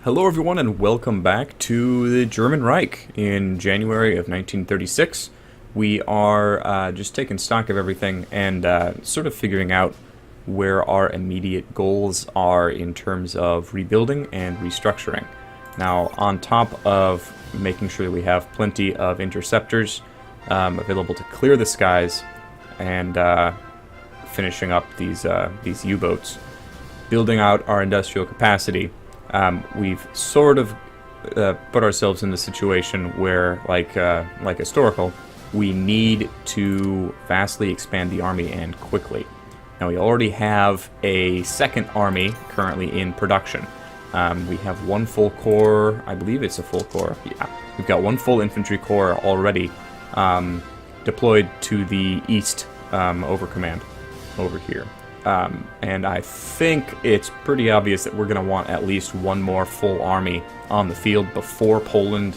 Hello everyone and welcome back to the German Reich. In January of 1936, we are just taking stock of everything and sort of figuring out where our immediate goals are in terms of rebuilding and restructuring. Now, on top of making sure that we have plenty of interceptors available to clear the skies and finishing up these U-boats, building out our industrial capacity, we've sort of put ourselves in the situation where, like Historical, we need to vastly expand the army and quickly. Now, we already have a second army currently in production. We have one full corps. I believe it's a full corps. Yeah, we've got one full infantry corps already deployed to the east over command over here. And I think it's pretty obvious that we're going to want at least one more full army on the field before Poland,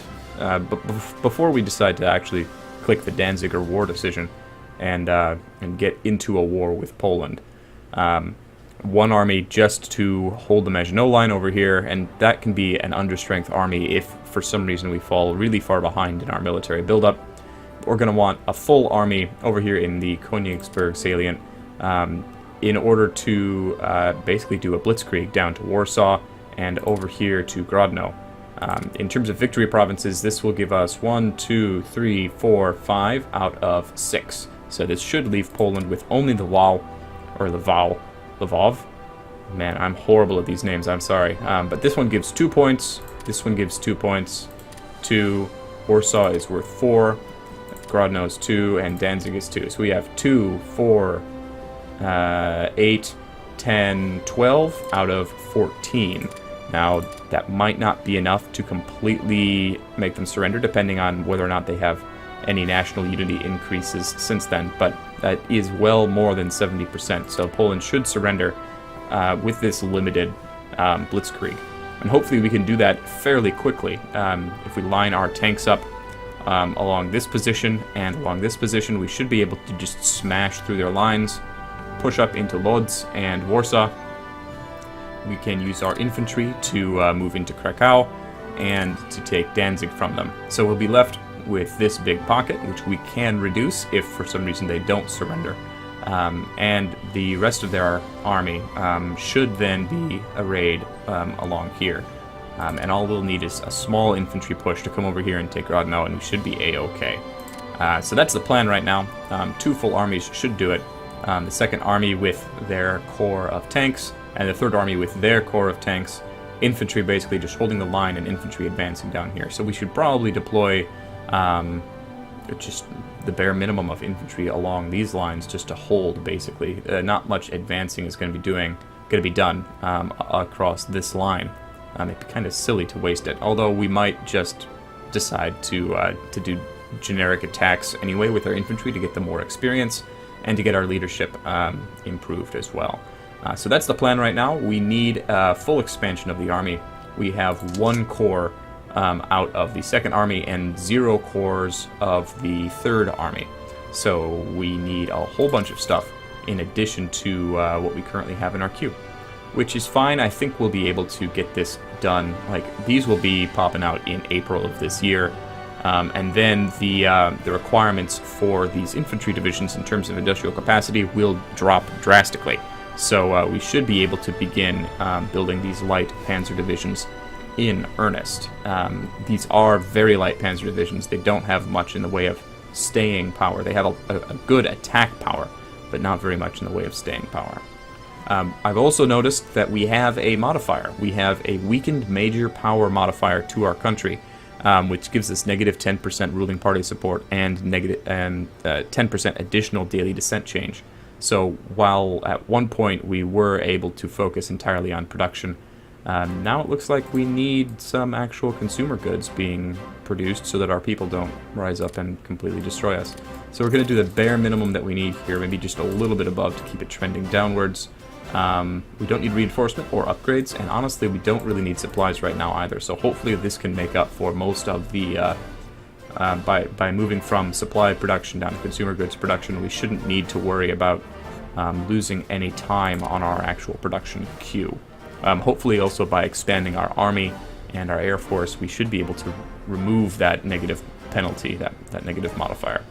before we decide to actually click the Danziger war decision and get into a war with Poland. One army just to hold the Maginot Line over here, and that can be an understrength army if for some reason we fall really far behind in our military buildup. We're going to want a full army over here in the Königsberg salient, in order to basically do a blitzkrieg down to Warsaw and over here to Grodno. In terms of victory provinces, this will give us 1, 2, 3, 4, 5 out of 6. So this should leave Poland with only the Lvov. Man, I'm horrible at these names, I'm sorry. But this one gives 2 points, this one gives 2 points, 2, Warsaw is worth 4, Grodno is 2, and Danzig is 2. So we have 2, 4, 8, 10, 12 out of 14. Now, that might not be enough to completely make them surrender, depending on whether or not they have any national unity increases since then, but that is well more than 70%, so Poland should surrender with this limited blitzkrieg. And hopefully we can do that fairly quickly. If we line our tanks up along this position and along this position, we should be able to just smash through their lines, push up into Lodz and Warsaw. We can use our infantry to move into Krakow and to take Danzig from them. So we'll be left with this big pocket, which we can reduce if for some reason they don't surrender. And the rest of their army should then be arrayed along here. And all we'll need is a small infantry push to come over here and take Grodno, and we should be A-OK. So that's the plan right now. 2 full armies should do it. The second army with their corps of tanks, and the third army with their corps of tanks. Infantry basically just holding the line and infantry advancing down here. So we should probably deploy just the bare minimum of infantry along these lines just to hold, basically. Not much advancing is going to be done across this line. It'd be kind of silly to waste it, although we might just decide to do generic attacks anyway with our infantry to get them more experience and to get our leadership improved as well. So that's the plan right now. We need full expansion of the army. We have 1 corps out of the second army and 0 corps of the third army. So we need a whole bunch of stuff in addition to what we currently have in our queue, which is fine. I think we'll be able to get this done. Like, these will be popping out in April of this year. And then the requirements for these infantry divisions in terms of industrial capacity will drop drastically. So we should be able to begin building these light panzer divisions in earnest. These are very light panzer divisions. They don't have much in the way of staying power. They have a good attack power, but not very much in the way of staying power. I've also noticed that we have a modifier. We have a weakened major power modifier to our country, which gives us negative 10% ruling party support and negative 10% additional daily dissent change. So while at one point we were able to focus entirely on production, now it looks like we need some actual consumer goods being produced so that our people don't rise up and completely destroy us. So we're going to do the bare minimum that we need here, maybe just a little bit above to keep it trending downwards. We don't need reinforcement or upgrades, and honestly we don't really need supplies right now either, so hopefully this can make up for most of the by moving from supply production down to consumer goods production. We shouldn't need to worry about losing any time on our actual production queue. Hopefully also by expanding our army and our Air Force, we should be able to remove that negative penalty, that negative modifier.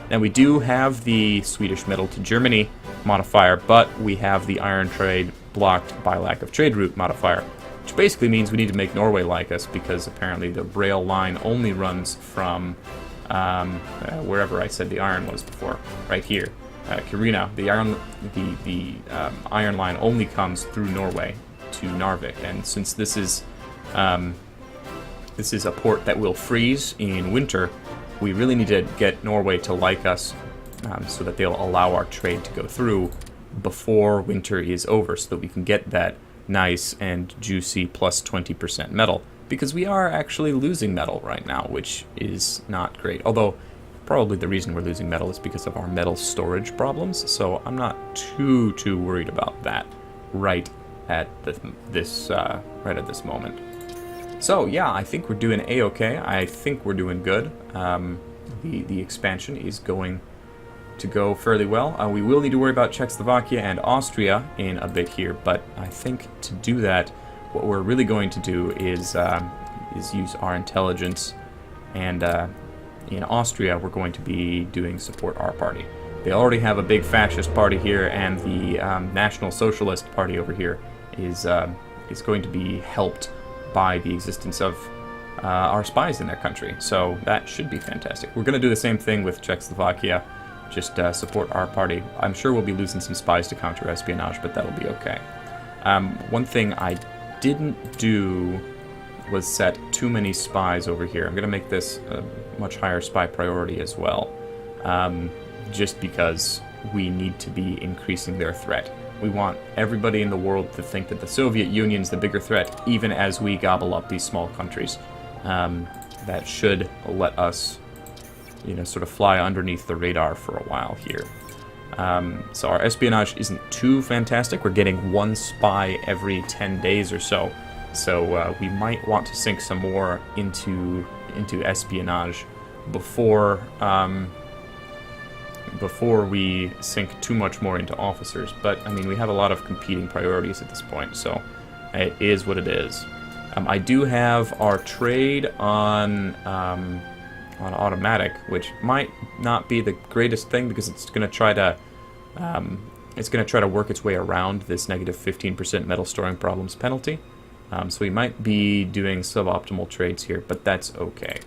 Then we do have the Swedish metal to Germany modifier, but we have the iron trade blocked by lack of trade route modifier, which basically means we need to make Norway like us, because apparently the rail line only runs from wherever I said the iron was before, right here, Kiruna. The iron line only comes through Norway to Narvik, and since this is a port that will freeze in winter, we really need to get Norway to like us, so that they'll allow our trade to go through before winter is over, so that we can get that nice and juicy plus 20% metal, because we are actually losing metal right now, which is not great. Although probably the reason we're losing metal is because of our metal storage problems, so I'm not too worried about that right at this moment. So yeah, I think we're doing a-okay. I think we're doing good. The expansion is going to go fairly well. We will need to worry about Czechoslovakia and Austria in a bit here, but I think to do that, what we're really going to do is use our intelligence, and in Austria we're going to be doing support our party. They already have a big fascist party here, and the National Socialist Party over here is going to be helped by the existence of our spies in their country, so that should be fantastic. We're going to do the same thing with Czechoslovakia, just support our party. I'm sure we'll be losing some spies to counter-espionage, but that'll be okay. One thing I didn't do was set too many spies over here. I'm going to make this a much higher spy priority as well, just because we need to be increasing their threat. We want everybody in the world to think that the Soviet Union's the bigger threat, even as we gobble up these small countries. That should let us, sort of fly underneath the radar for a while here. So our espionage isn't too fantastic. We're getting one spy every 10 days or so. So we might want to sink some more into espionage before we sink too much more into officers. But I mean, we have a lot of competing priorities at this point, so it is what it is. I do have our trade on automatic, which might not be the greatest thing, because it's going to try to work its way around this negative 15% metal storing problems penalty. So we might be doing suboptimal trades here, but that's okay.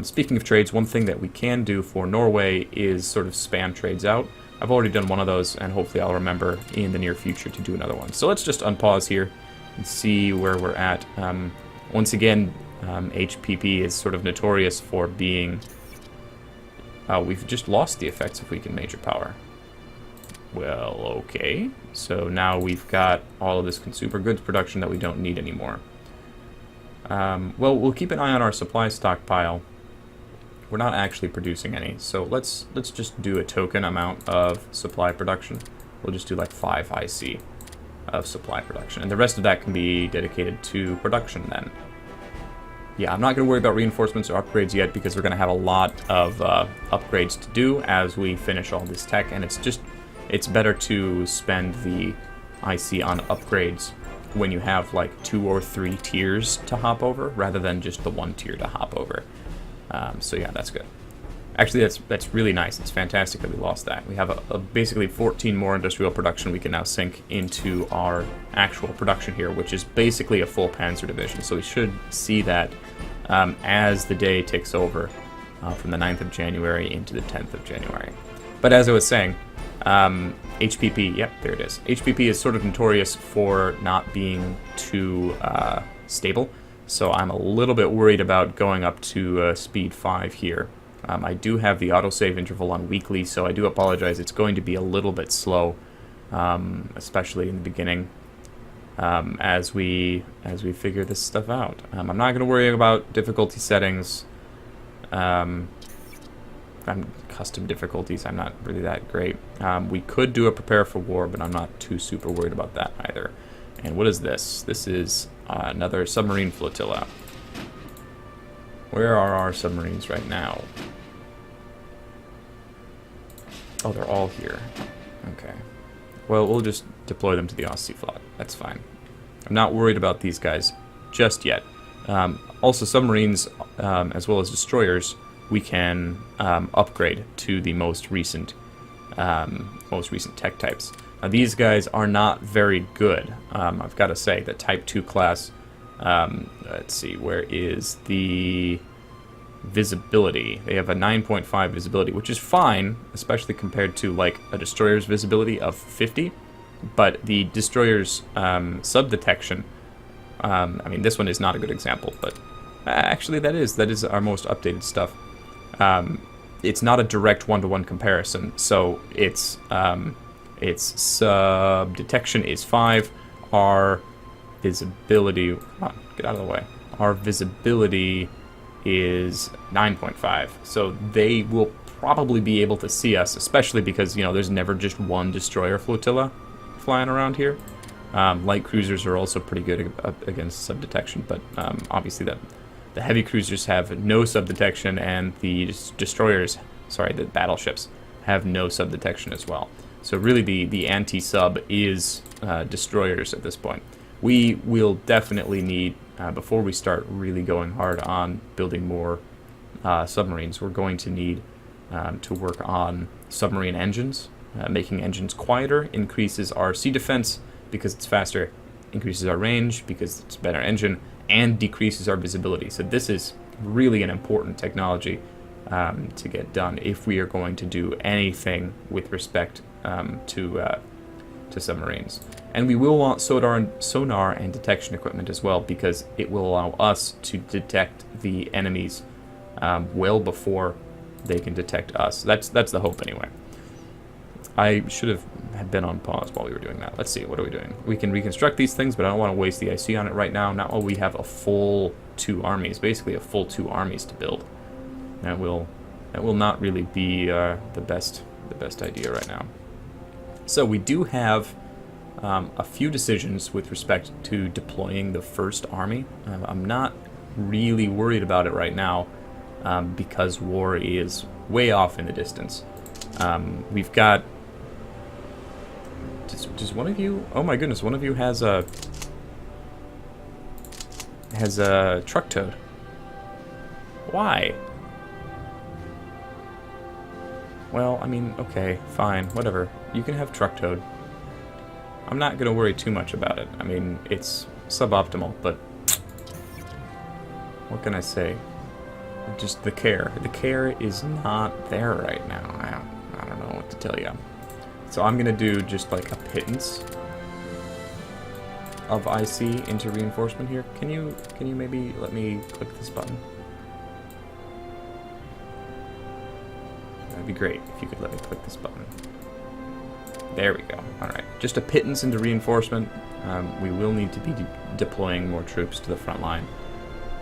Speaking of trades, one thing that we can do for Norway is sort of spam trades out. I've already done one of those, and hopefully I'll remember in the near future to do another one. So let's just unpause here and see where we're at. Once again, HPP is sort of notorious for being... we've just lost the effects of weakened major power. Well, okay. So now we've got all of this consumer goods production that we don't need anymore. Well, we'll keep an eye on our supply stockpile. We're not actually producing any, so let's just do a token amount of supply production. We'll just do like 5 IC of supply production, and the rest of that can be dedicated to production then. Yeah, I'm not going to worry about reinforcements or upgrades yet, because we're going to have a lot of upgrades to do as we finish all this tech, and it's better to spend the IC on upgrades when you have like 2 or 3 tiers to hop over, rather than just the 1 tier to hop over. So yeah, that's good. Actually, that's really nice. It's fantastic that we lost that. We have basically 14 more industrial production we can now sink into our actual production here, which is basically a full Panzer division. So we should see that as the day ticks over from the 9th of January into the 10th of January. But as I was saying, HPP, yep, there it is. HPP is sort of notorious for not being too stable, so I'm a little bit worried about going up to speed 5 here. I do have the autosave interval on weekly, so I do apologize. It's going to be a little bit slow, especially in the beginning, as we figure this stuff out. I'm not going to worry about difficulty settings. Custom difficulties, I'm not really that great. We could do a prepare for war, but I'm not too super worried about that either. And what is this? This is another submarine flotilla. Where are our submarines right now? Oh, they're all here. Okay. Well, we'll just deploy them to the Ostseeflotte. That's fine. I'm not worried about these guys just yet. Also, submarines, as well as destroyers, we can upgrade to the most recent tech types. Now, these guys are not very good. I've got to say, the Type 2 class. Let's see, where is the visibility? They have a 9.5 visibility, which is fine, especially compared to like a destroyer's visibility of 50. But the destroyer's sub detection. I mean, this one is not a good example, but actually that is our most updated stuff. It's not a direct one-to-one comparison, so its sub detection is 5. Our visibility, come on, get out of the way. Our visibility is 9.5, so they will probably be able to see us, especially because, you know, there's never just one destroyer flotilla flying around here. Light cruisers are also pretty good against sub-detection, but obviously the heavy cruisers have no sub-detection, and the destroyers, the battleships, have no sub-detection as well. So really the anti-sub is destroyers at this point. We will definitely need, before we start really going hard on building more submarines, we're going to need to work on submarine engines. Making engines quieter increases our sea defense because it's faster, increases our range because it's a better engine, and decreases our visibility. So this is really an important technology to get done if we are going to do anything with respect to submarines. And we will want sonar and detection equipment as well, because it will allow us to detect the enemies well before they can detect us. That's the hope anyway. I should have been on pause while we were doing that. Let's see, what are we doing? We can reconstruct these things, but I don't want to waste the IC on it right now. Not while we have a full 2 armies, basically a full 2 armies to build. That will not really be the best idea right now. So we do have a few decisions with respect to deploying the first army. I'm not really worried about it right now because war is way off in the distance. We've got... Does one of you... Oh my goodness, one of you has a truck toad. Why? Well, I mean, okay, fine, whatever. You can have truck toad. I'm not going to worry too much about it. I mean, it's suboptimal, but what can I say? Just the care. The care is not there right now. I don't know what to tell you. So I'm going to do just like a pittance of IC into reinforcement here. Can you maybe let me click this button? That'd be great if you could let me click this button. There we go. Alright, just a pittance into reinforcement. We will need to be deploying more troops to the front line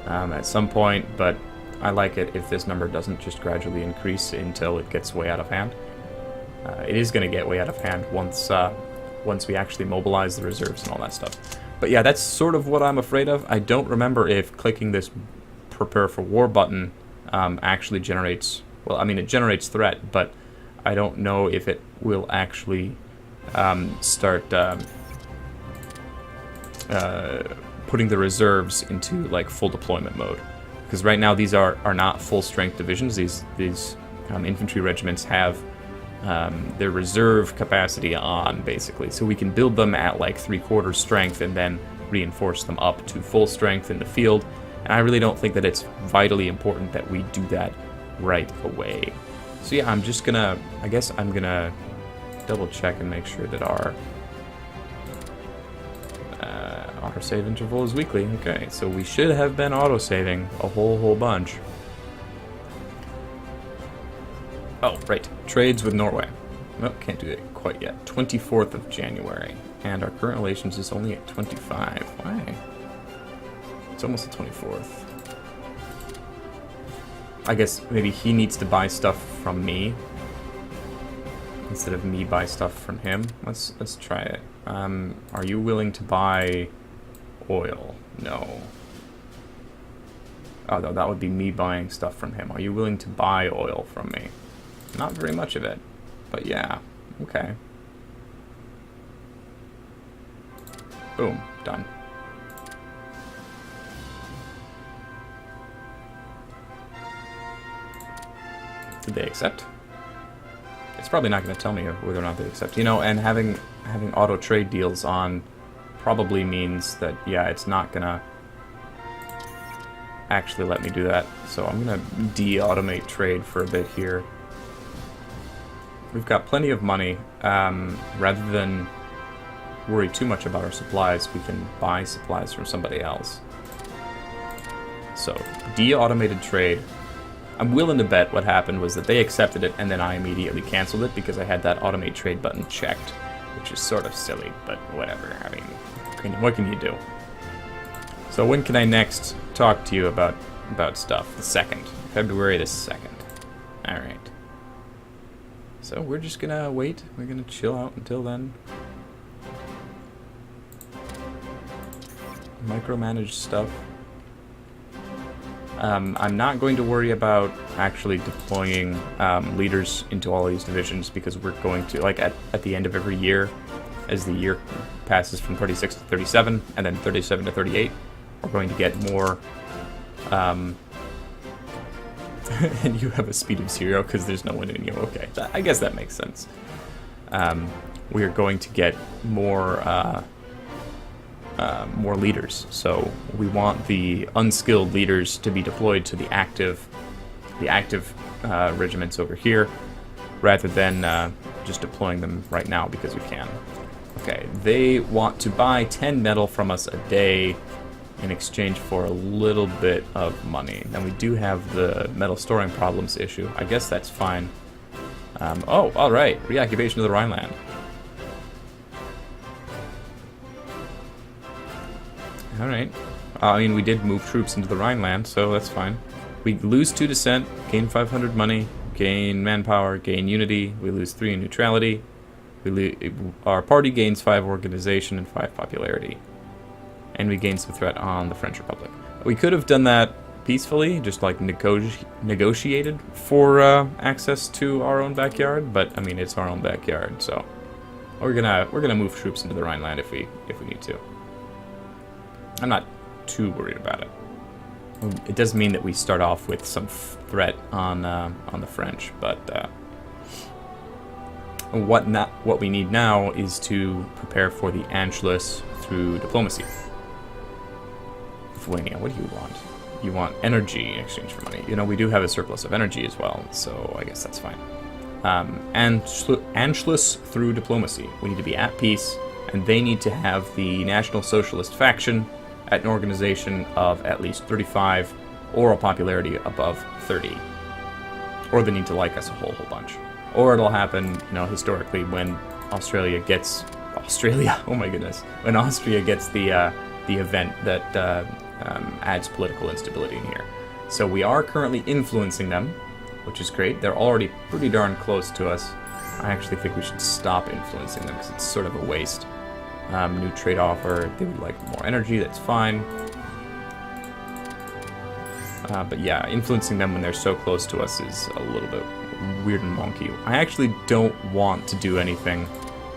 at some point, but I like it if this number doesn't just gradually increase until it gets way out of hand. It is going to get way out of hand once we actually mobilize the reserves and all that stuff. But yeah, that's sort of what I'm afraid of. I don't remember if clicking this prepare for war button actually generates... Well, I mean, it generates threat, but I don't know if it will actually start putting the reserves into like full deployment mode. Because right now these are not full strength divisions. These infantry regiments have their reserve capacity on, basically. So we can build them at like 3/4 strength and then reinforce them up to full strength in the field. And I really don't think that it's vitally important that we do that right away. So yeah, I guess I'm gonna double check and make sure that our autosave interval is weekly. Okay, so we should have been autosaving a whole bunch. Oh, right. Trades with Norway. Well, can't do it quite yet. 24th of January. And our current relations is only at 25. Why? It's almost the 24th. I guess maybe he needs to buy stuff from me instead of me buy stuff from him. Let's try it. Are you willing to buy oil? No. Oh, no, that would be me buying stuff from him. Are you willing to buy oil from me? Not very much of it, but yeah. Okay. Boom. Done. Did they accept? It's probably not going to tell me whether or not they accept. You know, and having auto trade deals on probably means that, yeah, it's not going to actually let me do that. So I'm going to de-automate trade for a bit here. We've got plenty of money. Rather than worry too much about our supplies, we can buy supplies from somebody else. So, de-automated trade. I'm willing to bet what happened was that they accepted it and then I immediately canceled it because I had that automate trade button checked, which is sort of silly, but whatever. I mean, what can you do? So when can I next talk to you about stuff? The 2nd. February the 2nd. Alright. So we're just gonna wait. We're gonna chill out until then. Micromanage stuff. I'm not going to worry about actually deploying leaders into all these divisions because we're going to, like, at the end of every year, as the year passes from 36 to 37 and then 37 to 38, we're going to get more. And you have a speed of 0 because there's no one in you. Okay, I guess that makes sense. We are going to get more leaders. So we want the unskilled leaders to be deployed to the active regiments over here, rather than just deploying them right now because we can. Okay, they want to buy 10 metal from us a day in exchange for a little bit of money. And we do have the metal storing problems issue. I guess that's fine. Oh, all right, reoccupation of the Rhineland. All right. I mean, we did move troops into the Rhineland, so that's fine. We lose 2 descent, gain 500 money, gain manpower, gain unity. We lose 3 in neutrality. Our party gains 5 organization and 5 popularity. And we gain some threat on the French Republic. We could have done that peacefully, just like negotiated for access to our own backyard, but I mean, it's our own backyard, so we're gonna move troops into the Rhineland if we need to. I'm not too worried about it. It does mean that we start off with some threat on the French, but what we need now is to prepare for the Anschluss through diplomacy. Lithuania, what do you want? You want energy in exchange for money. You know, we do have a surplus of energy as well, so I guess that's fine. Anschluss through diplomacy. We need to be at peace, and they need to have the National Socialist faction at an organization of at least 35 or a popularity above 30. Or they need to like us a whole bunch. Or it'll happen, you know, historically when Australia, oh my goodness, when Austria gets the event that adds political instability in here. So we are currently influencing them, which is great. They're already pretty darn close to us. I actually think we should stop influencing them because it's sort of a waste. New trade offer, they would like more energy, that's fine. But yeah, influencing them when they're so close to us is a little bit weird and wonky. I actually don't want to do anything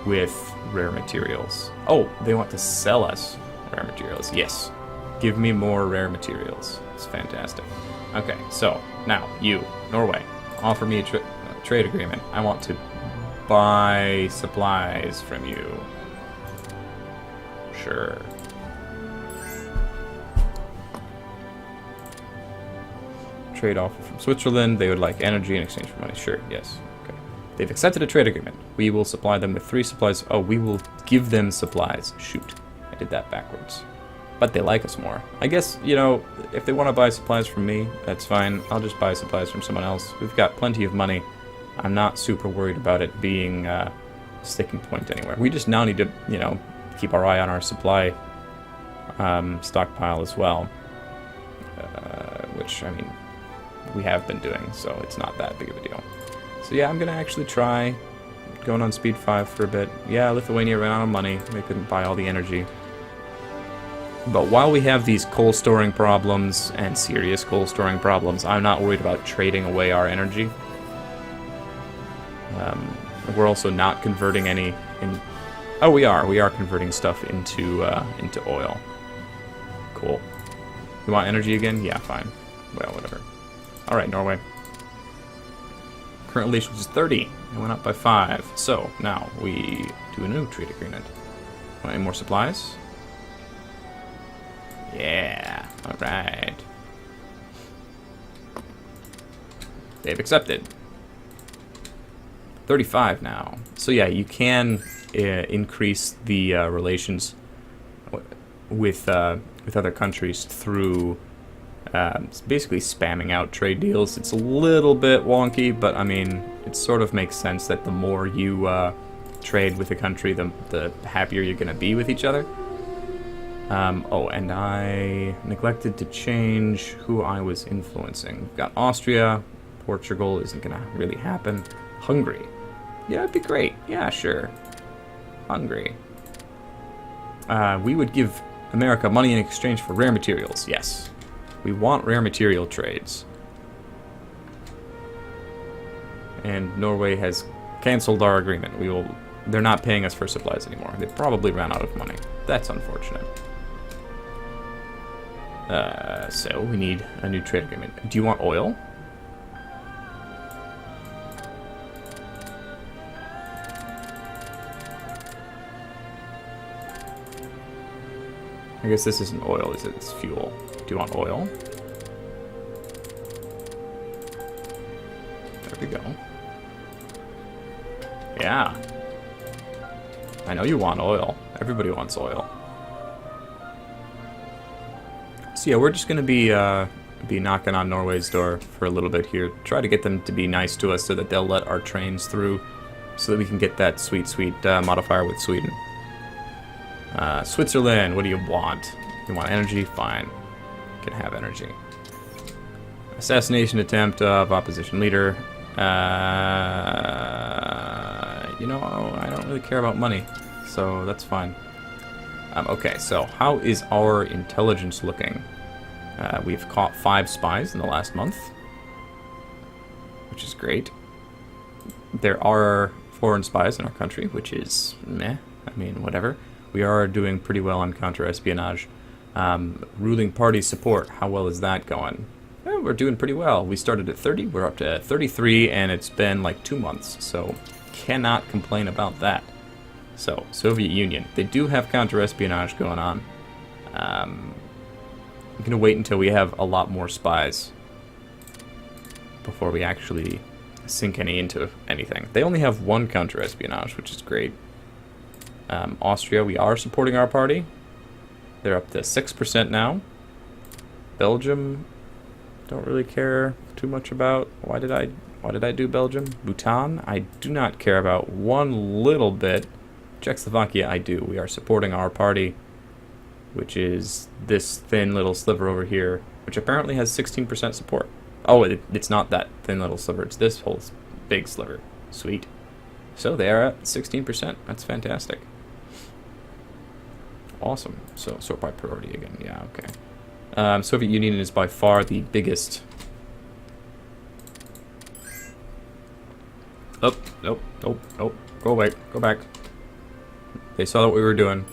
with rare materials. Oh, they want to sell us rare materials. Yes. Give me more rare materials. It's fantastic. Okay, so now you, Norway, offer me a trade agreement. I want to buy supplies from you. Sure. Trade offer from Switzerland. They would like energy in exchange for money. Sure, yes. Okay. They've accepted a trade agreement. We will supply them with 3 supplies. Oh, we will give them supplies. Shoot. I did that backwards. But they like us more. I guess, you know, if they want to buy supplies from me, that's fine. I'll just buy supplies from someone else. We've got plenty of money. I'm not super worried about it being a sticking point anywhere. We just now need to, you know, keep our eye on our supply stockpile as well, which, I mean, we have been doing, so it's not that big of a deal. So yeah, I'm going to actually try going on speed 5 for a bit. Yeah, Lithuania ran out of money. They couldn't buy all the energy. But while we have these coal storing problems, and serious coal storing problems, I'm not worried about trading away our energy. We're also not converting any in... Oh, we are converting stuff into oil. Cool. You want energy again? Yeah, fine. Well, whatever. Alright, Norway. current relations is 30. It went up by 5. So now we do a new trade agreement. Want any more supplies? Yeah. All right. They've accepted. 35 now. So yeah, you can increase the relations with other countries through basically spamming out trade deals. It's a little bit wonky, but I mean, it sort of makes sense that the more you trade with a country, the happier you're going to be with each other. Oh, and I neglected to change who I was influencing. We've got Austria. Portugal isn't going to really happen. Hungary. Yeah, it'd be great. Yeah, sure. Hungary. We would give America money in exchange for rare materials. Yes. We want rare material trades. And Norway has canceled our agreement. They're not paying us for supplies anymore. They probably ran out of money. That's unfortunate. So we need a new trade agreement. Do you want oil? I guess this isn't oil, is it? It's fuel. Do you want oil? There we go. Yeah. I know you want oil. Everybody wants oil. So yeah, we're just gonna be knocking on Norway's door for a little bit here. Try to get them to be nice to us so that they'll let our trains through, so that we can get that sweet, sweet modifier with Sweden. Switzerland, what do you want? You want energy? Fine. You can have energy. Assassination attempt of opposition leader. You know, I don't really care about money, so that's fine. Okay, so how is our intelligence looking? We've caught 5 spies in the last month, which is great. There are foreign spies in our country, which is meh. I mean, whatever. We are doing pretty well on counter-espionage. Ruling party support, how well is that going? We're doing pretty well. We started at 30, we're up to 33, and it's been like 2 months, so cannot complain about that. So, Soviet Union, they do have counter-espionage going on. I'm going to wait until we have a lot more spies before we actually sink any into anything. They only have 1 counter-espionage, which is great. Austria, we are supporting our party. They're up to 6% now. Belgium, don't really care too much about. Why did I do Belgium? Bhutan, I do not care about one little bit. Czechoslovakia, I do. We are supporting our party, which is this thin little sliver over here, which apparently has 16% support. Oh, it's not that thin little sliver. It's this whole big sliver. Sweet. So they are at 16%. That's fantastic. Awesome. So sort by priority again. Yeah, okay. Soviet Union is by far the biggest. Oh, nope, nope, nope. Go away. Go back. They saw what we were doing.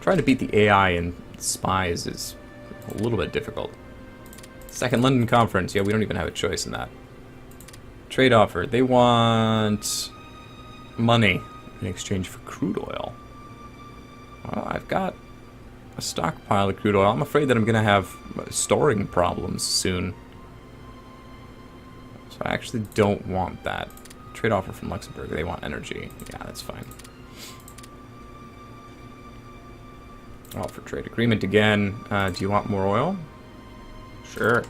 Trying to beat the AI and spies is a little bit difficult. Second London Conference. Yeah, we don't even have a choice in that. Trade offer. They want money in exchange for crude oil. Well, I've got a stockpile of crude oil. I'm afraid that I'm going to have storing problems soon. So I actually don't want that. Trade offer from Luxembourg. They want energy. Yeah, that's fine. Offer trade agreement again. Do you want more oil? Sure.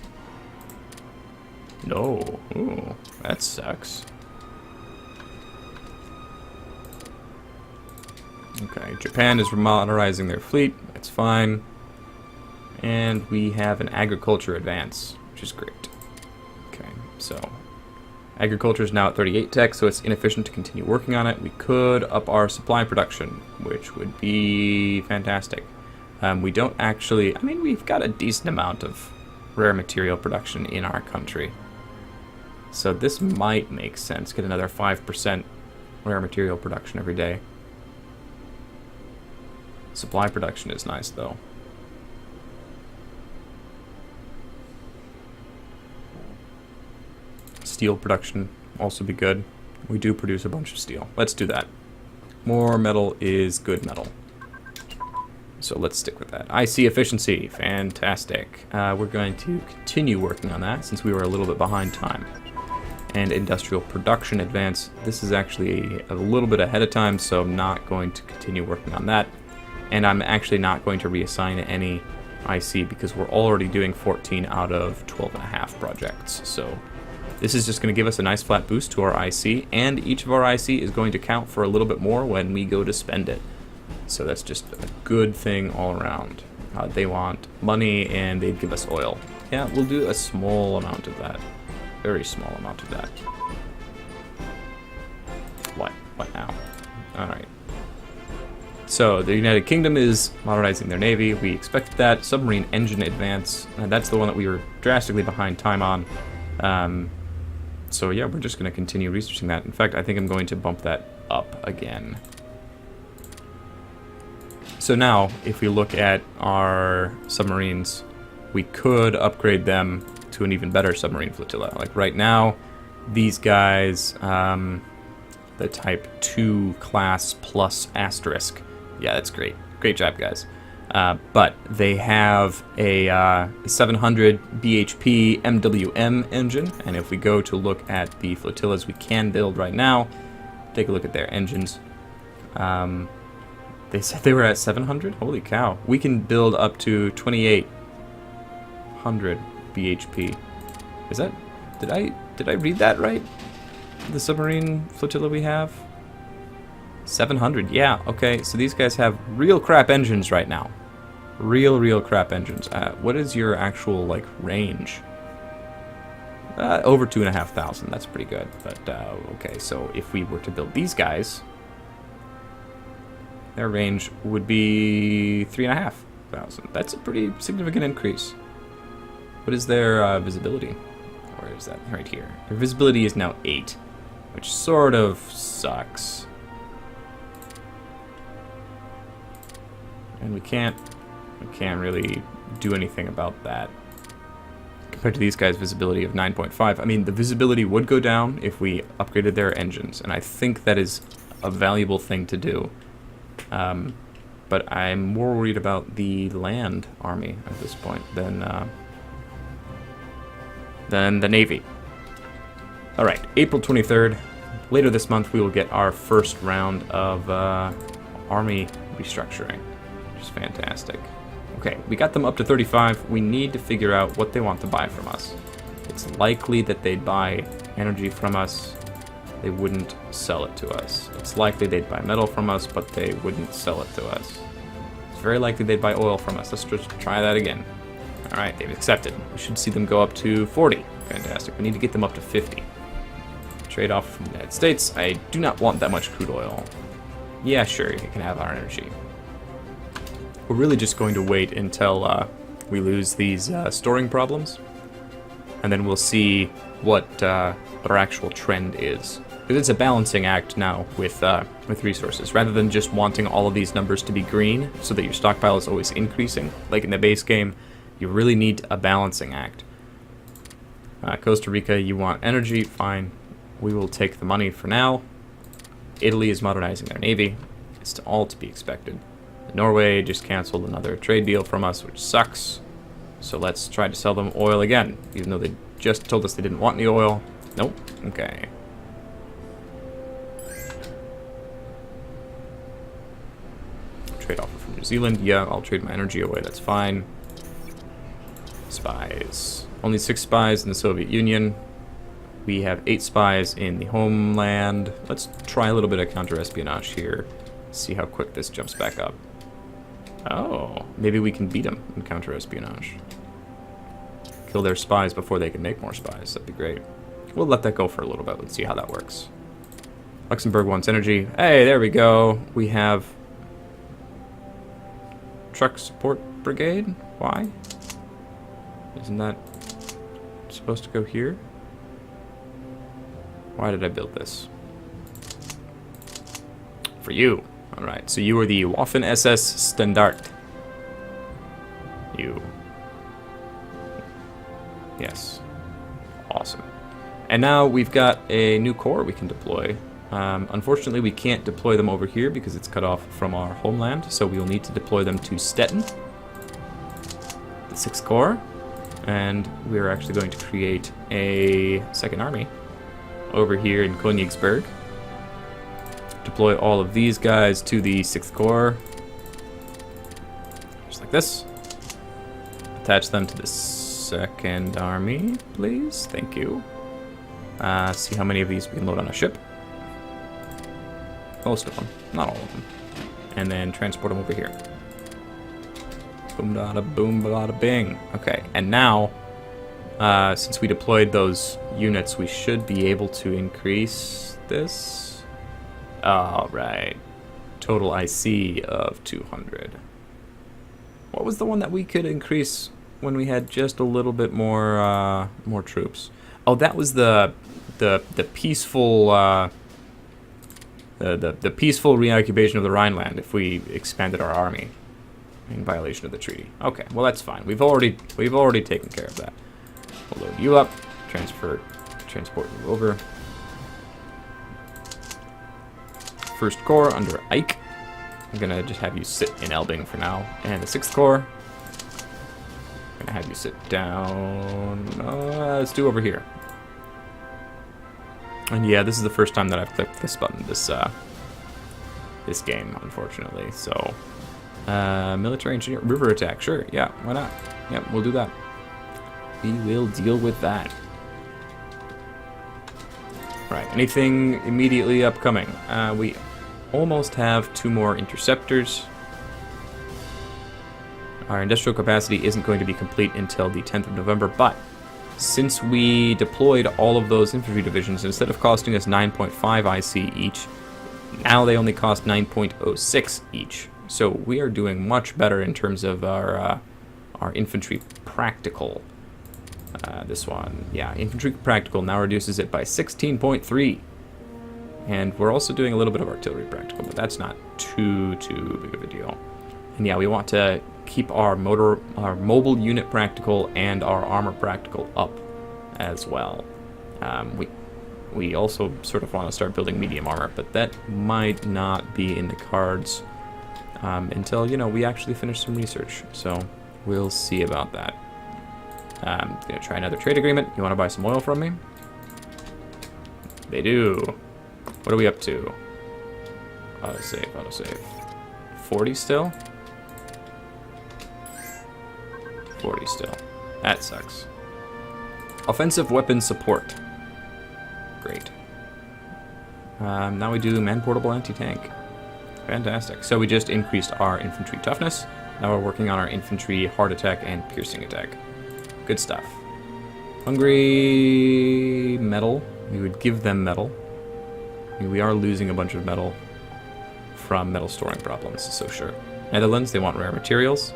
No. Ooh, that sucks. Okay, Japan is modernizing their fleet. That's fine. And we have an agriculture advance, which is great. Okay, so agriculture is now at 38 tech, so it's inefficient to continue working on it. We could up our supply production, which would be fantastic. We don't actually... I mean, we've got a decent amount of rare material production in our country. So this might make sense. Get another 5% rare material production every day. Supply production is nice, though. Steel production also be good. We do produce a bunch of steel. Let's do that. More metal is good metal. So let's stick with that. IC efficiency, fantastic. We're going to continue working on that since we were a little bit behind time. And industrial production advance. This is actually a little bit ahead of time, so I'm not going to continue working on that. And I'm actually not going to reassign any IC because we're already doing 14 out of 12.5 projects. So this is just going to give us a nice flat boost to our IC, and each of our IC is going to count for a little bit more when we go to spend it. So that's just a good thing all around. They want money and they'd give us oil. Yeah, we'll do a small amount of that. Very small amount of that. What now? Alright. So, the United Kingdom is modernizing their navy. We expected that. Submarine engine advance. That's the one that we were drastically behind time on. So yeah, we're just going to continue researching that. In fact, I think I'm going to bump that up again. So now, if we look at our submarines, we could upgrade them to an even better submarine flotilla. Like right now, these guys, the Type 2 class plus asterisk. Yeah, that's great. Great job, guys. But they have a 700 BHP MWM engine, and if we go to look at the flotillas we can build right now, take a look at their engines. They said they were at 700? Holy cow. We can build up to 2800 BHP. Is that... Did I read that right? The submarine flotilla we have? 700, yeah, okay. So these guys have real crap engines right now. Real crap engines. What is your actual, like, range? Over 2,500. That's pretty good. But, okay, so if we were to build these guys... Their range would be 3,500. That's a pretty significant increase. What is their visibility? Where is that? Right here. Their visibility is now 8, which sort of sucks. And we can't really do anything about that. Compared to these guys' visibility of 9.5. I mean, the visibility would go down if we upgraded their engines, and I think that is a valuable thing to do. But I'm more worried about the land army at this point than the Navy. Alright, April 23rd. Later this month we will get our first round of army restructuring, which is fantastic. Okay, we got them up to 35. We need to figure out what they want to buy from us. It's likely that they'd buy energy from us. They wouldn't sell it to us. It's likely they'd buy metal from us, but they wouldn't sell it to us. It's very likely they'd buy oil from us. Let's just try that again. Alright, they've accepted. We should see them go up to 40. Fantastic. We need to get them up to 50. Trade off from the United States. I do not want that much crude oil. Yeah, sure, you can have our energy. We're really just going to wait until we lose these storing problems. And then we'll see what our actual trend is. Because it's a balancing act now with resources. Rather than just wanting all of these numbers to be green so that your stockpile is always increasing, like in the base game, you really need a balancing act. Costa Rica, you want energy, fine. We will take the money for now. Italy is modernizing their navy. It's all to be expected. Norway just canceled another trade deal from us, which sucks. So let's try to sell them oil again, even though they just told us they didn't want any oil. Nope. Okay. Trade offer from New Zealand. Yeah, I'll trade my energy away. That's fine. Spies. Only 6 spies in the Soviet Union. We have 8 spies in the homeland. Let's try a little bit of counter-espionage here. See how quick this jumps back up. Oh, maybe we can beat them in counter-espionage. Kill their spies before they can make more spies. That'd be great. We'll let that go for a little bit. Let's see how that works. Luxembourg wants energy. Hey, there we go. We have truck support brigade. Why? Isn't that supposed to go here? Why did I build this? For you. Alright, so you are the Waffen SS Standard. You. Yes. Awesome. And now we've got a new corps we can deploy. Unfortunately, we can't deploy them over here because it's cut off from our homeland, so we'll need to deploy them to Stettin, the 6th Corps, and we're actually going to create a second army over here in Königsberg. Deploy all of these guys to the 6th Corps, just like this. Attach them to the 2nd Army, please. Thank you. See how many of these we can load on a ship. Most of them, not all of them. And then transport them over here. Boom, da, boom, da, bing. Okay, and now, since we deployed those units, we should be able to increase this. All right. Total IC of 200. What was the one that we could increase when we had just a little bit more troops? Oh, that was the peaceful. The peaceful reoccupation of the Rhineland if we expanded our army in violation of the treaty. Okay, well that's fine. We've already taken care of that. We'll load you up, transport you over. 1st Corps under Ike. I'm gonna just have you sit in Elbing for now, and the 6th Corps. I'm gonna have you sit down. Let's do over here. And yeah, this is the first time that I've clicked this button this game, unfortunately. So, military engineer, river attack, sure, yeah, why not? Yep, we'll do that. We will deal with that. Right, anything immediately upcoming? We almost have 2 more interceptors. Our industrial capacity isn't going to be complete until the 10th of November, but since we deployed all of those infantry divisions, instead of costing us 9.5 IC each, now they only cost 9.06 each. So we are doing much better in terms of our infantry practical. This one, yeah, infantry practical now reduces it by 16.3. And we're also doing a little bit of artillery practical, but that's not too big of a deal. And yeah, we want to keep our mobile unit practical and our armor practical up as well. We also sort of want to start building medium armor, but that might not be in the cards until, we actually finish some research. So we'll see about that. Gonna try another trade agreement. You want to buy some oil from me? They do. What are we up to? Autosave. 40 still? 40 still. That sucks. Offensive weapon support. Great. Now we do man-portable anti-tank. Fantastic. So we just increased our infantry toughness. Now we're working on our infantry hard attack and piercing attack. Good stuff. Hungary metal. We would give them metal. I mean, we are losing a bunch of metal from metal storing problems, so sure. Netherlands, they want rare materials.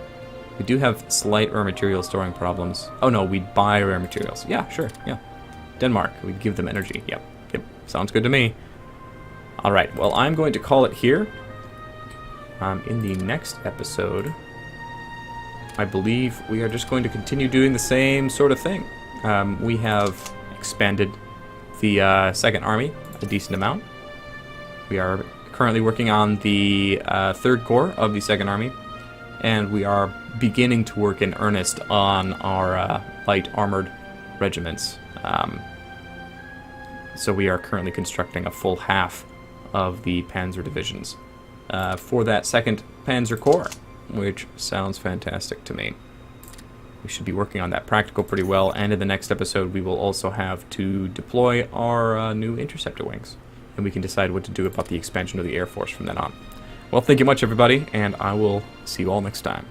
We do have slight rare material storing problems. Oh no, we'd buy rare materials. Yeah, sure, yeah. Denmark, we'd give them energy. Yep, sounds good to me. Alright, well, I'm going to call it here. In the next episode, I believe we are just going to continue doing the same sort of thing. We have expanded the 2nd Army a decent amount. We are currently working on the 3rd Corps of the 2nd Army, and we are beginning to work in earnest on our light armored regiments. So we are currently constructing a full half of the Panzer divisions for that 2nd Panzer Corps, which sounds fantastic to me. We should be working on that practical pretty well, and in the next episode we will also have to deploy our new interceptor wings, and we can decide what to do about the expansion of the Air Force from then on. Well, thank you much, everybody, and I will see you all next time.